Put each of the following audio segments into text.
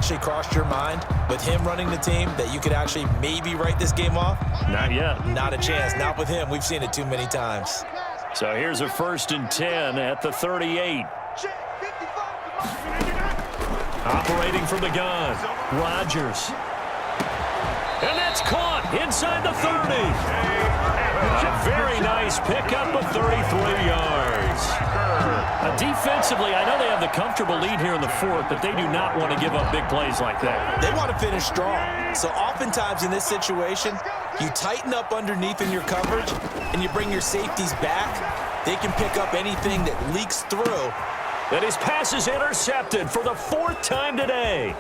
actually crossed your mind with him running the team that you could actually maybe write this game off? Not yet. Not a chance. Not with him. We've seen it too many times. So here's a 1st and 10 at the 38. Operating from the gun, Rodgers. And that's caught inside the 30. A very nice pickup of 33 yards. Defensively, I know they have the comfortable lead here in the 4th, but they do not want to give up big plays like that. They want to finish strong. So oftentimes in this situation, you tighten up underneath in your coverage, and you bring your safeties back. They can pick up anything that leaks through. And his pass is intercepted for the 4th time today.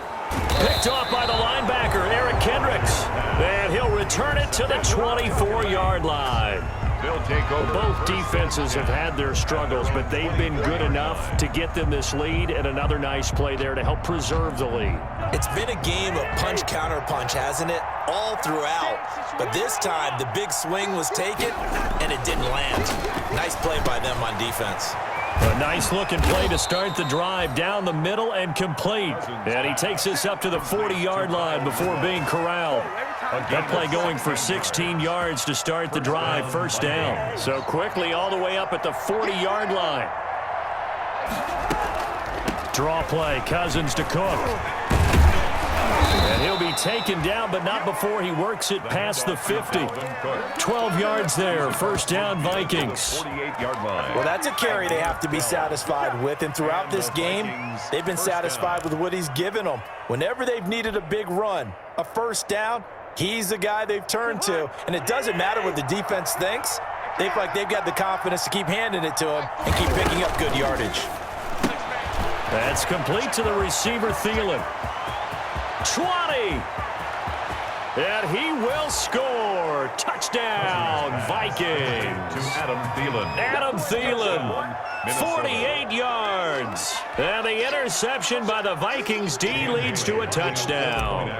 Picked off by the linebacker, Eric Kendricks. And he'll return it to the 24-yard line. They'll take over. Both defenses have had their struggles, but they've been good enough to get them this lead, and another nice play there to help preserve the lead. It's been a game of punch-counter-punch, hasn't it? All throughout. But this time, the big swing was taken, and it didn't land. Nice play by them on defense. A nice-looking play to start the drive down the middle and complete. And he takes us up to the 40-yard line before being corralled. That play going for 16 yards to start the drive, 1st down. So quickly all the way up at the 40-yard line. Draw play, Cousins to Cook. And he'll be taken down, but not before he works it past the 50. 12 yards there, 1st down Vikings. Well, that's a carry they have to be satisfied with, and throughout this game, they've been satisfied with what he's given them. Whenever they've needed a big run, a 1st down, he's the guy they've turned to, and it doesn't matter what the defense thinks. They feel like they've got the confidence to keep handing it to him and keep picking up good yardage. That's complete to the receiver, Thielen. 20. And he will score. Touchdown, Vikings. To Adam Thielen. Adam Thielen, 48 yards. And the interception by the Vikings D leads to a touchdown.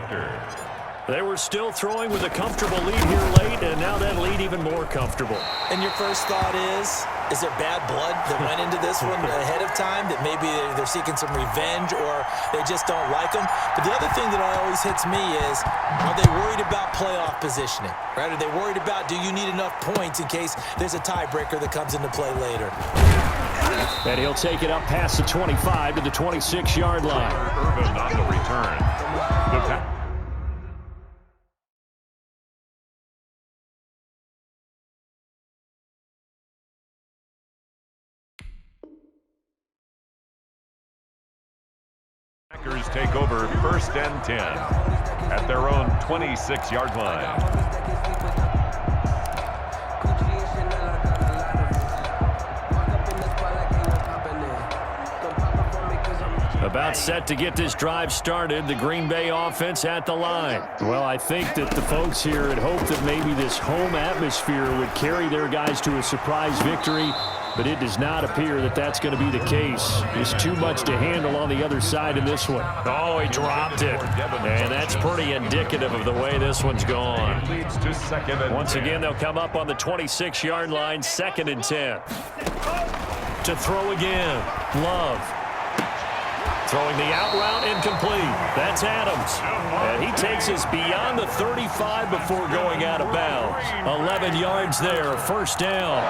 They were still throwing with a comfortable lead here late, and now that lead even more comfortable. And your first thought is there bad blood that went into this one ahead of time, that maybe they're seeking some revenge or they just don't like them? But the other thing that always hits me is, are they worried about playoff positioning? Right? Are they worried about, do you need enough points in case there's a tiebreaker that comes into play later? And he'll take it up past the 25 to the 26-yard line. Urban on the return. Packers take over 1st and 10 at their own 26-yard line. About set to get this drive started, the Green Bay offense at the line. Well, I think that the folks here had hoped that maybe this home atmosphere would carry their guys to a surprise victory, but it does not appear that that's going to be the case. There's too much to handle on the other side in this one. Oh, he dropped it. And that's pretty indicative of the way this one's gone. Once again, they'll come up on the 26-yard line, 2nd and 10. To throw again, Love. Throwing the out route incomplete. That's Adams. And he takes us beyond the 35 before going out of bounds. 11 yards there, 1st down.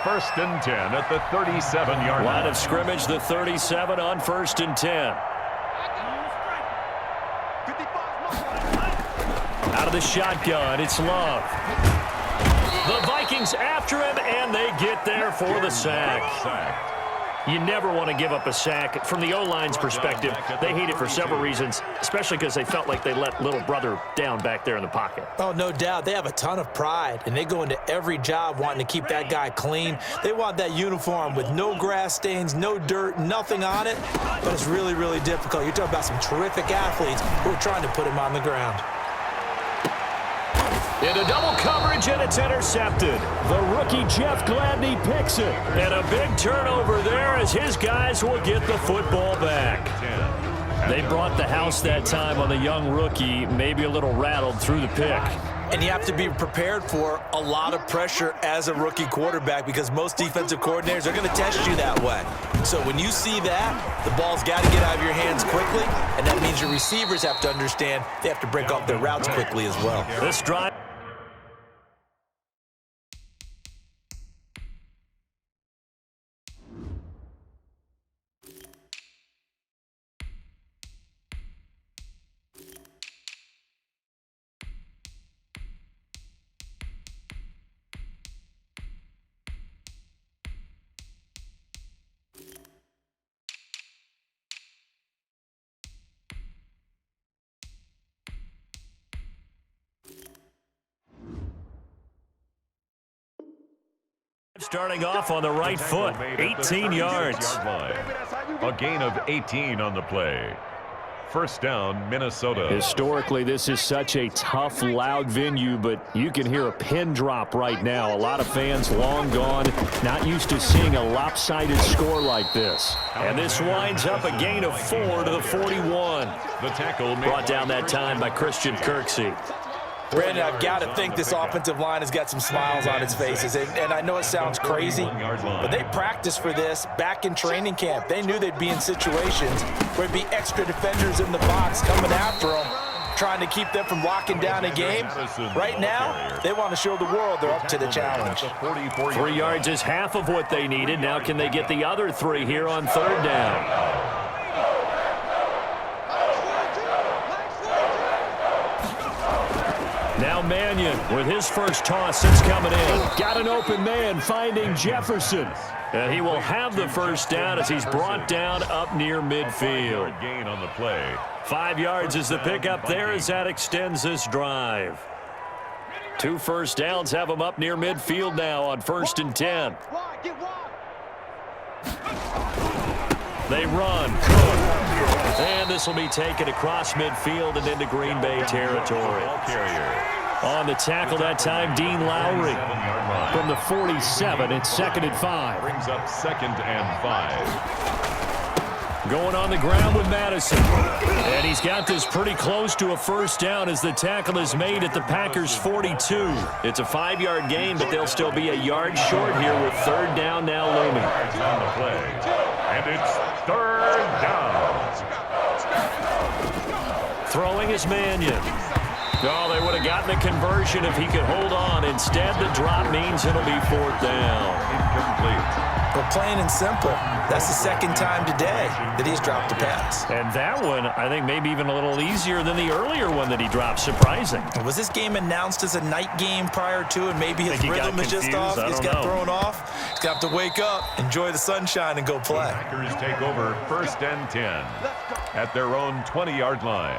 1st and 10 at the 37-yard line. Line of scrimmage, the 37 on 1st and 10. Out of the shotgun, it's Love. The Vikings after him, and they get there for the sack. You never want to give up a sack. From the O-line's perspective, they hate it for several reasons, especially because they felt like they let little brother down back there in the pocket. Oh, no doubt. They have a ton of pride, and they go into every job wanting to keep that guy clean. They want that uniform with no grass stains, no dirt, nothing on it, but it's really, really difficult. You're talking about some terrific athletes who are trying to put him on the ground. Into double coverage, and it's intercepted. The rookie Jeff Gladney picks it. And a big turnover there as his guys will get the football back. They brought the house that time on the young rookie, maybe a little rattled through the pick. And you have to be prepared for a lot of pressure as a rookie quarterback because most defensive coordinators are going to test you that way. So when you see that, the ball's got to get out of your hands quickly, and that means your receivers have to understand they have to break off their routes quickly as well. This drive. Starting off on the right foot, 18 yards. A gain of 18 on the play. First down, Minnesota. Historically, this is such a tough, loud venue, but you can hear a pin drop right now. A lot of fans long gone, not used to seeing a lopsided score like this. And this winds up a gain of 4 to the 41. The tackle brought down that time by Christian Kirksey. Brandon, I've got to think this offensive line has got some smiles on its faces. And I know it sounds crazy, but they practiced for this back in training camp. They knew they'd be in situations where there'd be extra defenders in the box coming after them, trying to keep them from locking down a game. Right now, they want to show the world they're up to the challenge. 3 yards is half of what they needed. Now can they get the other 3 here on third down? Now Mannion with his first toss since coming in. Got an open man finding Jefferson. And he will have the first down as he's brought down up near midfield. Gain on the play. 5 yards is the pickup there as that extends this drive. 2 first downs have him up near midfield now on 1st and 10. They run. And this will be taken across midfield and into Green Bay territory. On the tackle that time, Dean Lowry from the 47. It's 2nd and 5. Brings up 2nd and 5. Going on the ground with Madison. And he's got this pretty close to a first down as the tackle is made at the Packers' 42. It's a 5-yard gain, but they'll still be a yard short here with third down now looming. On the play. And it's third down. Throwing is Mannion. Oh, they would have gotten the conversion if he could hold on. Instead, the drop means it'll be 4th down. Incomplete. But plain and simple, that's the second time today that he's dropped a pass. And that one, I think, maybe even a little easier than the earlier one that he dropped. Surprising. Was this game announced as a night game prior to, and maybe his rhythm is just off? He's got thrown off. He's got to wake up, enjoy the sunshine, and go play. The Packers take over 1st and 10 at their own 20-yard line.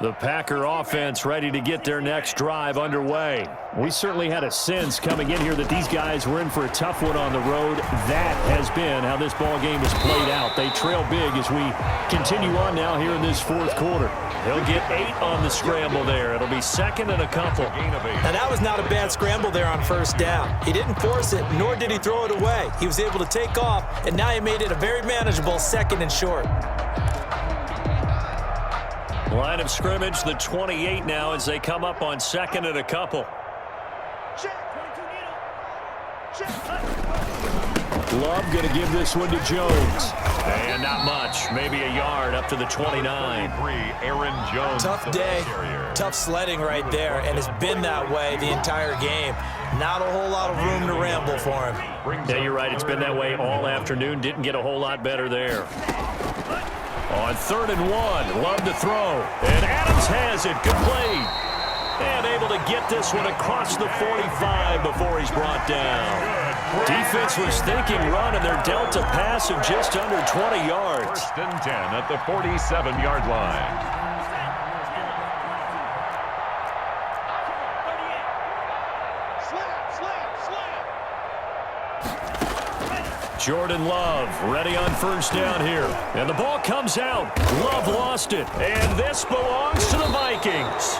The Packer offense ready to get their next drive underway. We certainly had a sense coming in here that these guys were in for a tough one on the road. That has been how this ball game has played out. They trail big as we continue on now here in this 4th quarter. He'll get 8 on the scramble there. It'll be 2nd and a couple. Now that was not a bad scramble there on first down. He didn't force it, nor did he throw it away. He was able to take off, and now he made it a very manageable 2nd and short. Line of scrimmage, the 28 now as they come up on 2nd and a couple. Love going to give this one to Jones. And not much, maybe a yard up to the 29. Aaron Jones. Tough day, tough sledding right there, and it's been that way the entire game. Not a whole lot of room to ramble for him. Yeah, you're right. It's been that way all afternoon. Didn't get a whole lot better there. On 3rd and 1, Love to throw. And Adams has it. Good play. And able to get this one across the 45 before he's brought down. Defense was thinking run, and they're dealt a pass of just under 20 yards. 1st and 10 at the 47-yard line. Jordan Love ready on first down here. And the ball comes out. Love lost it. And this belongs to the Vikings.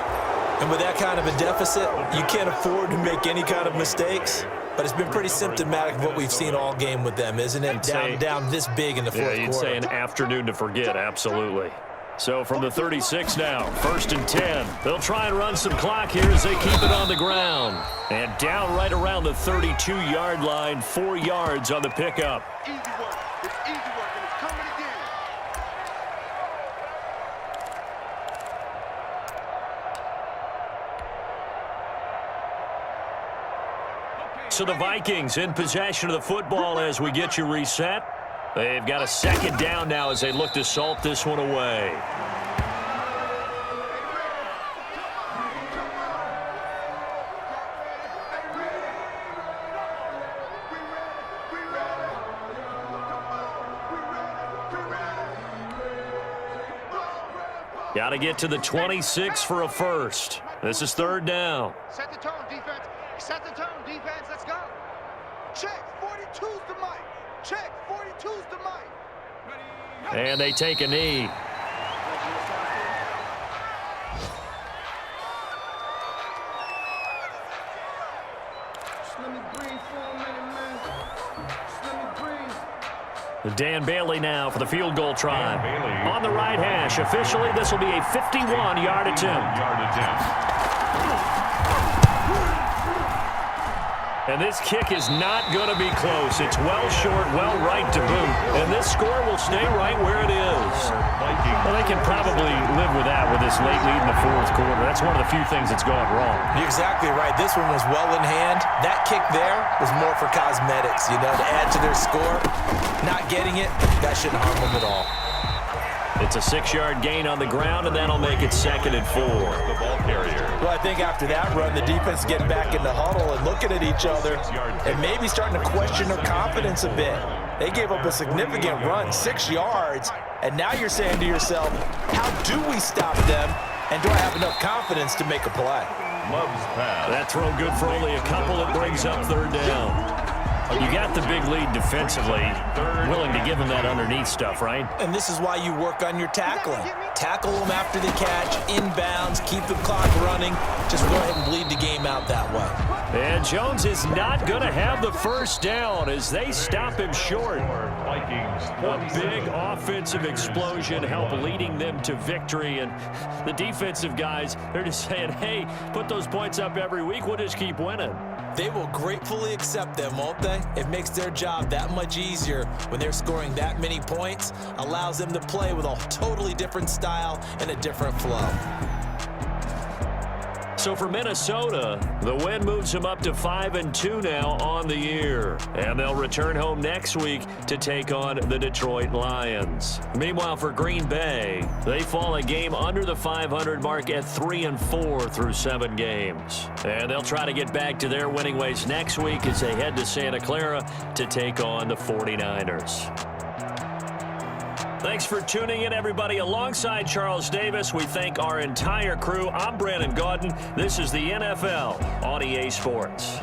And with that kind of a deficit, you can't afford to make any kind of mistakes. But it's been pretty symptomatic of what we've seen all game with them, isn't it? Down this big in the fourth quarter. You'd say an afternoon to forget, absolutely. So from the 36 now, 1st and 10. They'll try and run some clock here as they keep it on the ground. And down right around the 32-yard line, 4 yards on the pickup. Easy work. It's easy work, and it's coming again. So the Vikings in possession of the football as we get you reset. They've got a 2nd down now as they look to salt this one away. Got to get to the 26 for a first. This is 3rd down. Set the tone, defense. Set the tone, defense. Let's go. Check. 42's the mic. Check. 42's the mic. And they take a knee. Dan Bailey now for the field goal try. On the right hash. Officially, this will be a 51-yard attempt. And this kick is not going to be close. It's well short, well right to boot. And this score will stay right where it is. Well, they can probably live with that with this late lead in the fourth quarter. That's one of the few things that's gone wrong. You're exactly right. This one was well in hand. That kick there was more for cosmetics, to add to their score. Not getting it, that shouldn't harm them at all. It's a 6-yard gain on the ground, and that'll make it 2nd and 4. The ball carrier. Well, I think after that run, the defense is getting back in the huddle and looking at each other and maybe starting to question their confidence a bit. They gave up a significant run, 6 yards, and now you're saying to yourself, how do we stop them, and do I have enough confidence to make a play? Loves pass. That throw good for only a couple. It brings up 3rd down. You got the big lead defensively, willing to give them that underneath stuff, right? And this is why you work on your tackling. Tackle them after the catch, inbounds, keep the clock running. Just go ahead and bleed the game out that way. And Jones is not going to have the 1st down as they stop him short. A big offensive explosion help leading them to victory. And the defensive guys, they're just saying, hey, put those points up every week. We'll just keep winning. They will gratefully accept them, won't they? It makes their job that much easier when they're scoring that many points, allows them to play with a totally different style and a different flow. So for Minnesota, the win moves them up to 5-2 now on the year. And they'll return home next week to take on the Detroit Lions. Meanwhile, for Green Bay, they fall a game under the 500 mark at 3-4 through 7 games. And they'll try to get back to their winning ways next week as they head to Santa Clara to take on the 49ers. Thanks for tuning in, everybody. Alongside Charles Davis, we thank our entire crew. I'm Brandon Gaudin. This is the NFL on EA Sports.